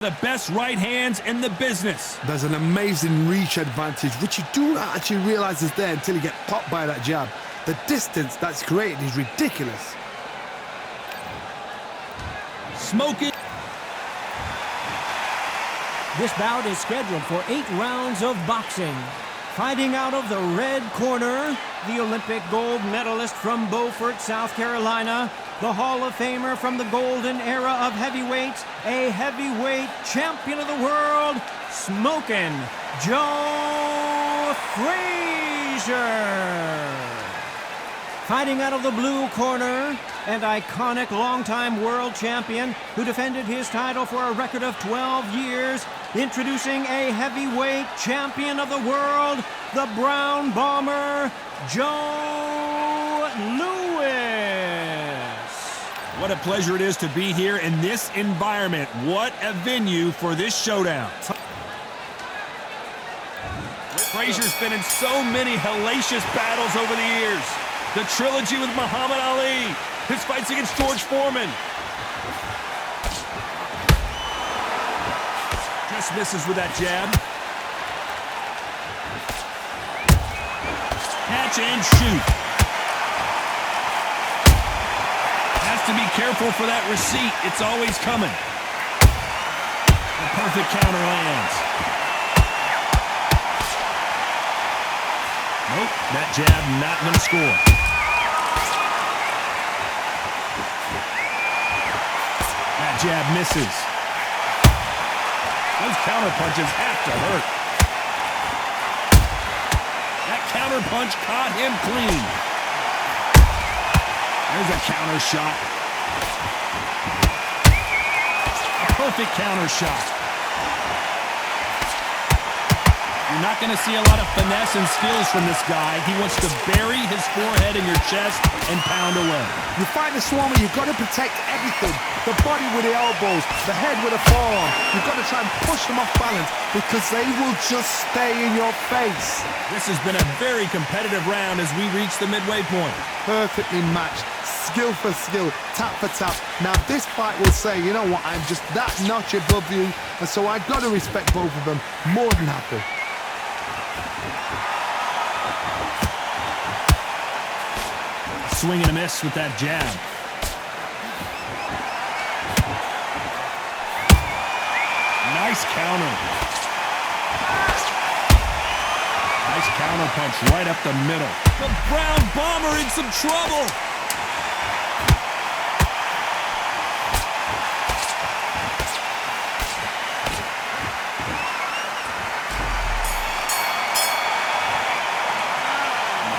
The best right hands in the business. There's an amazing reach advantage, which you do not actually realize is there until you get popped by that jab. The distance that's created is ridiculous. Smoking. This bout is scheduled for 8 rounds of boxing. Fighting out of the red corner, the Olympic gold medalist from Beaufort, South Carolina, the Hall of Famer from the golden era of heavyweights, a heavyweight champion of the world, Smokin' Joe Frazier. Fighting out of the blue corner, an iconic longtime world champion who defended his title for a record of 12 years, introducing a heavyweight champion of the world, the Brown Bomber, Joe Louis. What a pleasure it is to be here in this environment. What a venue for this showdown. Frazier's been in so many hellacious battles over the years. The trilogy with Muhammad Ali, his fights against George Foreman. Just misses with that jab. Catch and shoot. Has to be careful for that receipt. It's always coming. A perfect counter lands. Nope, that jab not going to score. That jab misses. Those counter punches have to hurt. That counter punch caught him clean. There's a counter shot. A perfect counter shot. You're not going to see a lot of finesse and skills from this guy. He wants to bury his forehead in your chest and pound away. You fight the Swami, you've got to protect everything. The body with the elbows, the head with the forearm. You've got to try and push them off balance because they will just stay in your face. This has been a very competitive round as we reach the midway point. Perfectly matched, skill for skill, tap for tap. Now this fight will say, you know what, I'm just that notch above you, and so I've got to respect both of them. More than happy. Swing and a miss with that jab. Nice counter. Nice counter punch right up the middle. The Brown Bomber in some trouble.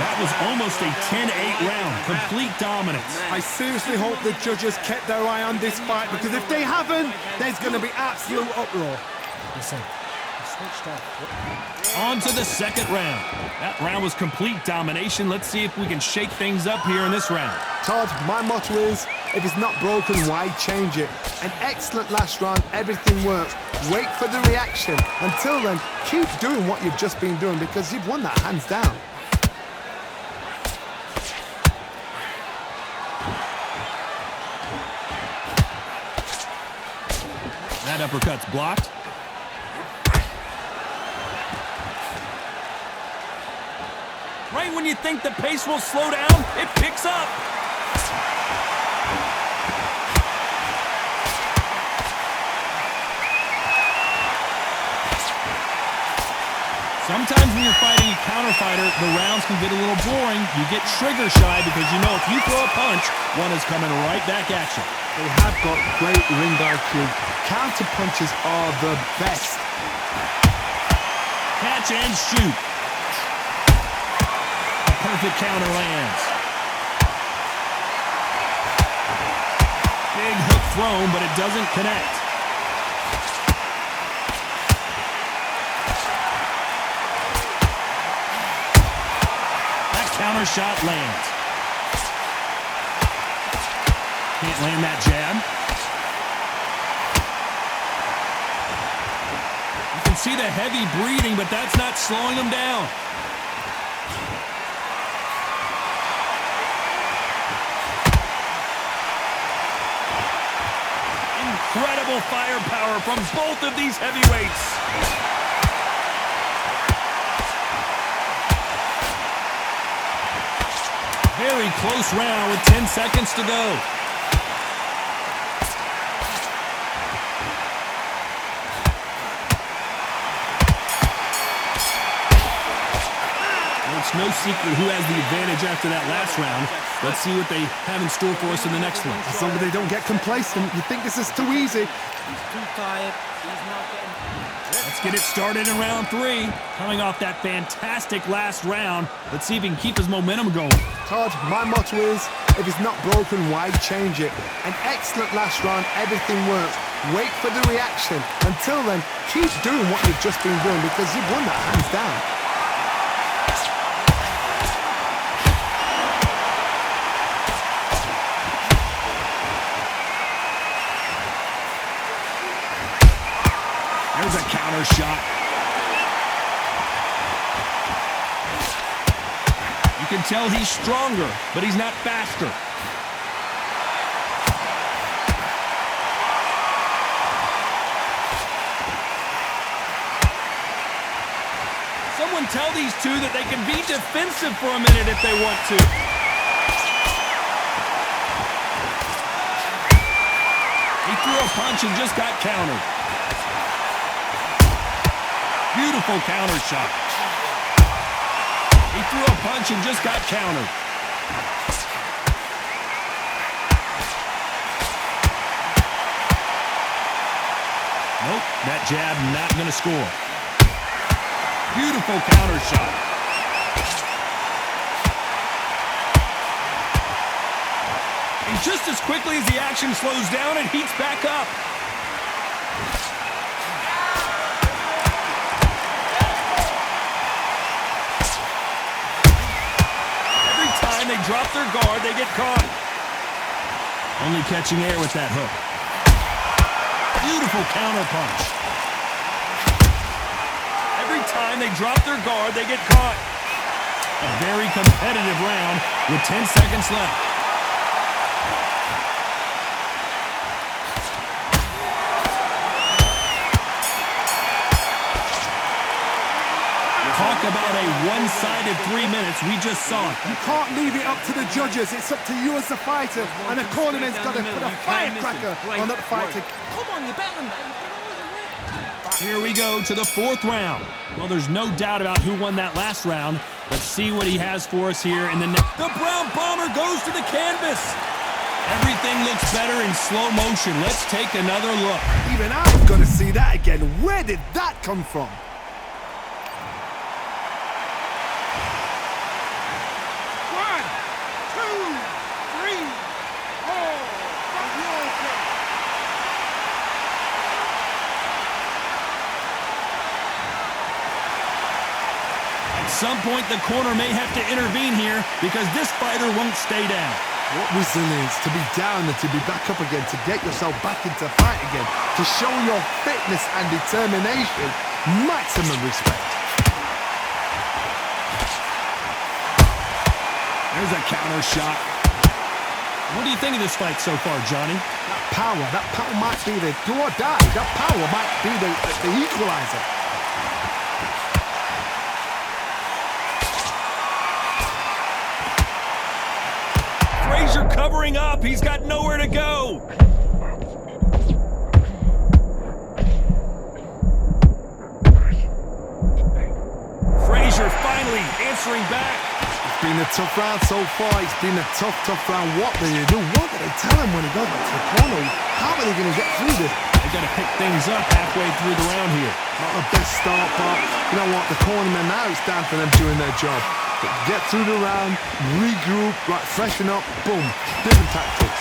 That was almost a 10-8 round. Complete dominance. I seriously hope the judges kept their eye on this fight because if they haven't, there's going to be absolute uproar. On to the second round. That round was complete domination. Let's see if we can shake things up here in this round. Todd, my motto is, if it's not broken, why change it? An excellent last round, everything works. Wait for the reaction. Until then, keep doing what you've just been doing because you've won that hands down. That uppercut's blocked. Right when you think the pace will slow down, it picks up. Sometimes when you're fighting a counter fighter, the rounds can get a little boring. You get trigger shy because you know if you throw a punch, one is coming right back at you. They have got great ring IQ. Counter punches are the best. Catch and shoot. A perfect counter lands. Big hook thrown, but it doesn't connect. That counter shot lands. Can't land that jab. You can see the heavy breathing, but that's not slowing him down. Incredible firepower from both of these heavyweights. Very close round with 10 seconds to go. It's no secret who has the advantage after that last round. Let's see what they have in store for us in the next one. As long as they don't get complacent, you think this is too easy. He's too tired. He's not getting... Let's get it started in round 3. Coming off that fantastic last round, let's see if he can keep his momentum going. Todd, my motto is, if it's not broken, why change it? An excellent last round, everything works. Wait for the reaction. Until then, keep doing what you've just been doing because you've won that hands down. There's a counter shot. You can tell he's stronger, but he's not faster. Someone tell these two that they can be defensive for a minute if they want to. He threw a punch and just got countered. Beautiful counter shot. He threw a punch and just got countered. Nope, that jab not going to score. Beautiful counter shot. And just as quickly as the action slows down, it heats back up. They drop their guard, they get caught. Only catching air with that hook. Beautiful counter punch. Every time they drop their guard, they get caught. A very competitive round with 10 seconds left. Talk about a one-sided 3 minutes. We just saw it. You can't leave it up to the judges. It's up to you as the fighter. And the cornerman's got to put a firecracker on that fight. Come on, you better. Here we go to the 4th round. Well, there's no doubt about who won that last round. Let's see what he has for us here in the next. The Brown Bomber goes to the canvas. Everything looks better in slow motion. Let's take another look. Even I've got to see that again. Where did that come from? At some point, the corner may have to intervene here because this fighter won't stay down. What resilience to be down and to be back up again, to get yourself back into fight again, to show your fitness and determination. Maximum respect. There's a counter shot. What do you think of this fight so far, Johnny? That power might be the do or die. That power might be the equalizer. Frazier covering up. He's got nowhere to go. Frazier finally answering back. It's been a tough round so far. It's been a tough round. What do they do? What do they tell him when he goes back to the corner? How are they going to get through this? They got to pick things up halfway through the round here. Not the best start, but you know what? The cornermen, now it's down for them doing their job. But get through the round, regroup, right, freshen up, boom. Different tactics.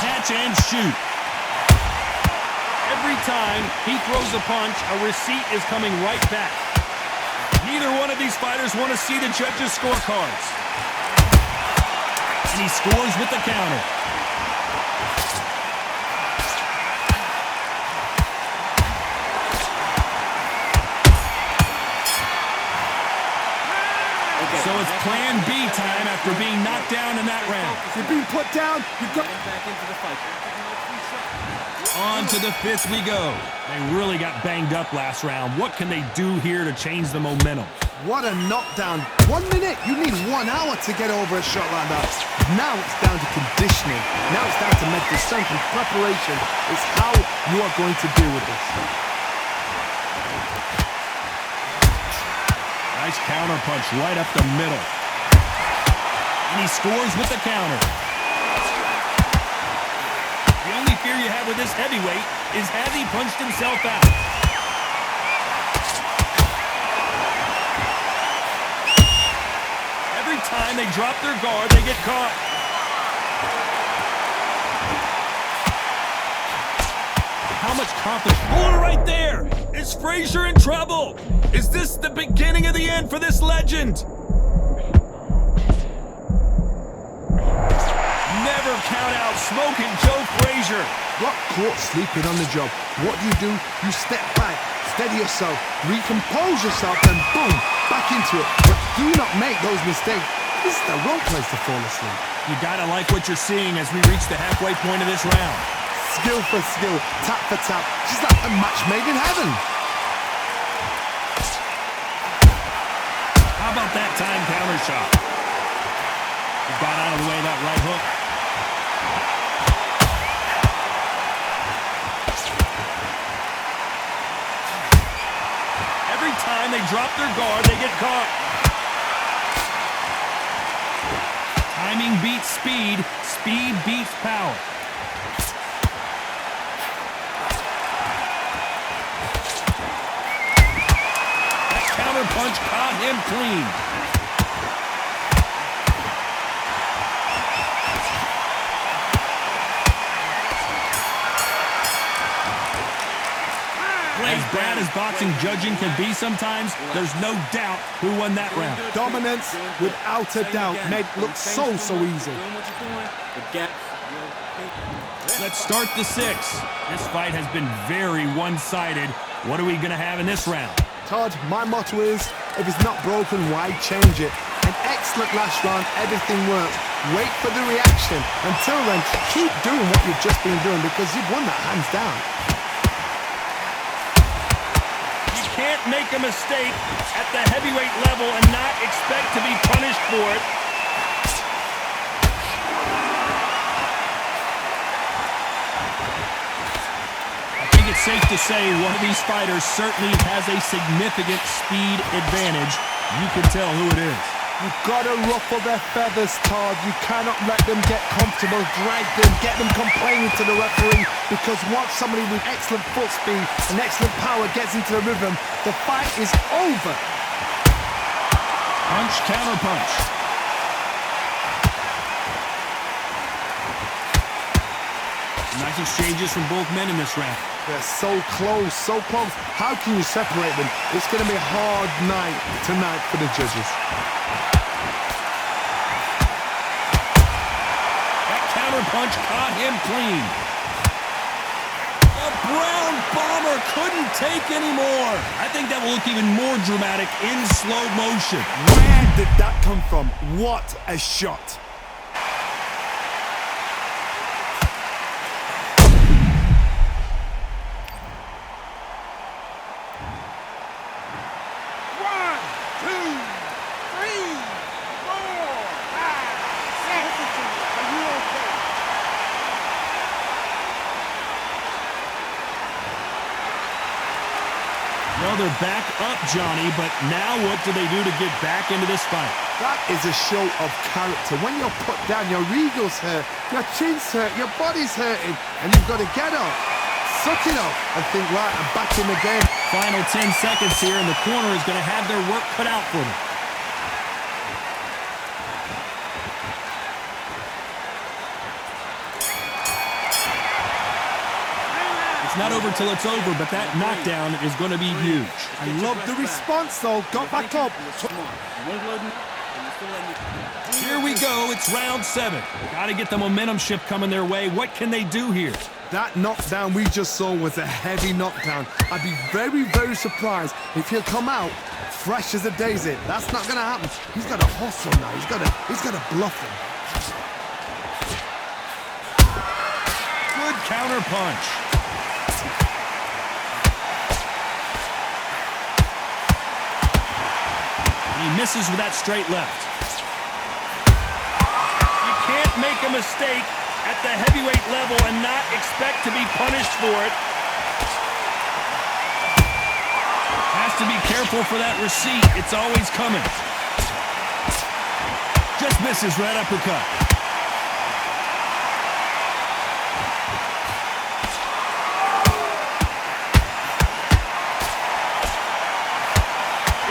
Catch and shoot. Every time he throws a punch, a receipt is coming right back. Neither one of these fighters want to see the judges' scorecards. And he scores with the counter. So So it's plan B time after being knocked down in that round. You've been put down, you've got... On to the fifth we go. They really got banged up last round. What can they do here to change the momentum? What a knockdown. 1 minute, you need 1 hour to get over a shot like that. Now it's down to conditioning. Now it's down to mental strength and preparation. It's how you are going to deal with this. Nice counter punch right up the middle. And he scores with the counter. The only fear you have with this heavyweight is has he punched himself out? Every time they drop their guard, they get caught. How much confidence? Oh, right there! Is Frazier in trouble? Is this the beginning of the end for this legend? Never count out Smoking Joe Frazier. Got caught sleeping on the job. What do? You step back, steady yourself, recompose yourself, and boom, back into it. But do not make those mistakes. This is the wrong place to fall asleep. You gotta like what you're seeing as we reach the halfway point of this round. Skill for skill, tap for tap. She's like a match made in heaven. How about that time counter shot? He got out of the way of that right hook. Every time they drop their guard, they get caught. Timing beats speed. Speed beats power. That counter punch caught him clean. As bad as boxing judging can be sometimes, there's no doubt who won that round. Dominance, without a doubt, made it look so easy. Let's start the sixth. This fight has been very one-sided. What are we going to have in this round? Todd, my motto is, if it's not broken, why change it? An excellent last round, everything worked. Wait for the reaction. Until then, keep doing what you've just been doing because you've won that hands down. Can't make a mistake at the heavyweight level and not expect to be punished for it. I think it's safe to say one of these fighters certainly has a significant speed advantage. You can tell who it is. You've got to ruffle their feathers, Todd. You cannot let them get comfortable, drag them, get them complaining to the referee, because once somebody with excellent foot speed and excellent power gets into the rhythm, the fight is over. Punch, counter punch. Nice exchanges from both men in this round. They're so close, so close. How can you separate them? It's going to be a hard night tonight for the judges. Punch caught him clean. The Brown Bomber couldn't take anymore. I think that will look even more dramatic in slow motion. Where did that come from? What a shot. Well, they're back up, Johnny, but now what do they do to get back into this fight? That is a show of character. When you're put down, your ego's hurt, your chin's hurt, your body's hurting, and you've got to get up, suck it up, and think, right, I'm back in the game. Final 10 seconds here, and the corner is going to have their work cut out for them. It's not over till it's over, but that knockdown is going to be huge. I love the response, though. Got back up. Here we go. It's round 7. Got to get the momentum shift coming their way. What can they do here? That knockdown we just saw was a heavy knockdown. I'd be very, very surprised if he'll come out fresh as a daisy. That's not going to happen. He's got to hustle now. He's got to bluff him. Good counter punch. He misses with that straight left. You can't make a mistake at the heavyweight level and not expect to be punished for it. Has to be careful for that receipt. It's always coming. Just misses right uppercut.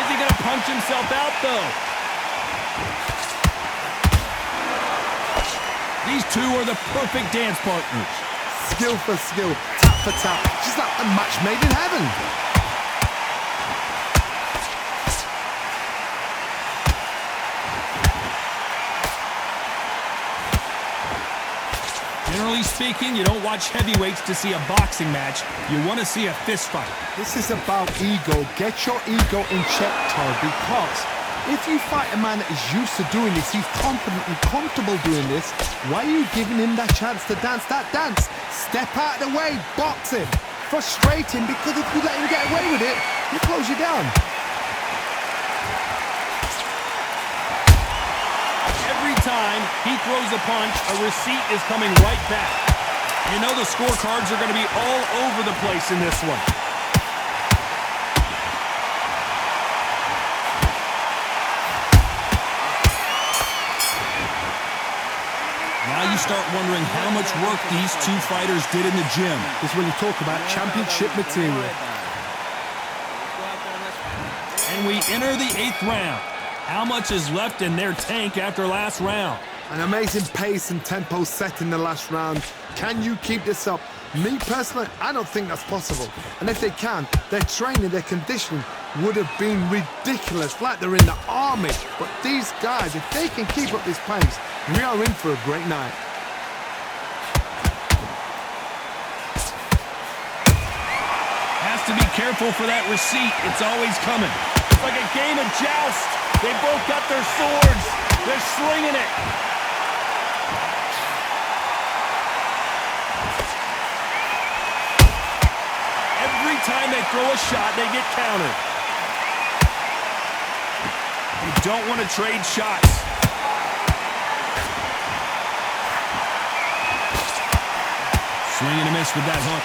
Is he going to punch himself out, though? These two are the perfect dance partners. Skill for skill, tap for tap. Just like a match made in heaven. Generally speaking, you don't watch heavyweights to see a boxing match. You want to see a fist fight. This is about ego. Get your ego in check, Todd, because if you fight a man that is used to doing this, he's confident and comfortable doing this, why are you giving him that chance to dance that dance? Step out of the way, box him. Frustrate him, because if you let him get away with it, he'll close you down. Every time he throws a punch, a receipt is coming right back. You know the scorecards are going to be all over the place in this one. Now you start wondering how much work these two fighters did in the gym. This is when you talk about championship material. And we enter the 8th round. How much is left in their tank after last round? An amazing pace and tempo set in the last round. Can you keep this up? Me personally, I don't think that's possible. And if they can, their training, their conditioning would have been ridiculous, like they're in the army. But these guys, if they can keep up this pace, we are in for a great night. Has to be careful for that receipt. It's always coming. It's like a game of joust. They both got their swords. They're slinging it. Every time they throw a shot, they get countered. You don't want to trade shots. Swing and a miss with that hook.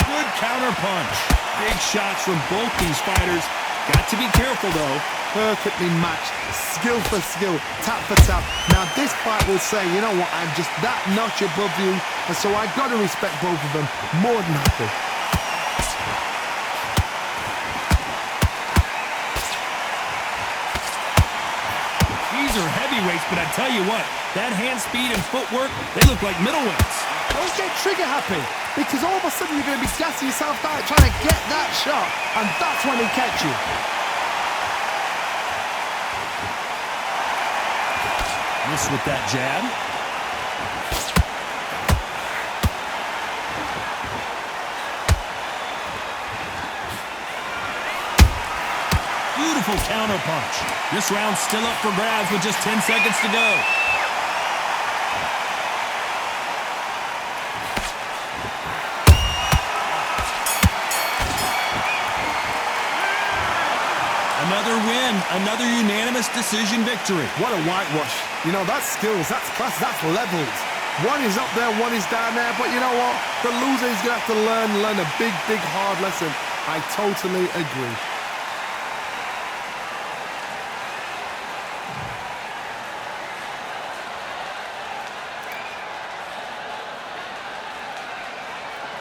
Good counter punch. Big shots from both these fighters. Got to be careful, though. Perfectly matched, skill for skill, tap for tap. Now this fight will say, you know what, I'm just that notch above you, and so I got to respect both of them more than happy. These are heavyweights, but I tell you what, that hand speed and footwork, they look like middleweights. Don't get trigger happy, because all of a sudden you're going to be gassing yourself out trying to get that shot, and that's when he catch you. Miss with that jab. Beautiful counter punch. This round's still up for grabs with just 10 seconds to go. Another win, another unanimous decision victory. What a whitewash. You know, that's skills, that's class, that's levels. One is up there, one is down there, but you know what? The loser is going to have to learn a big, big, hard lesson. I totally agree.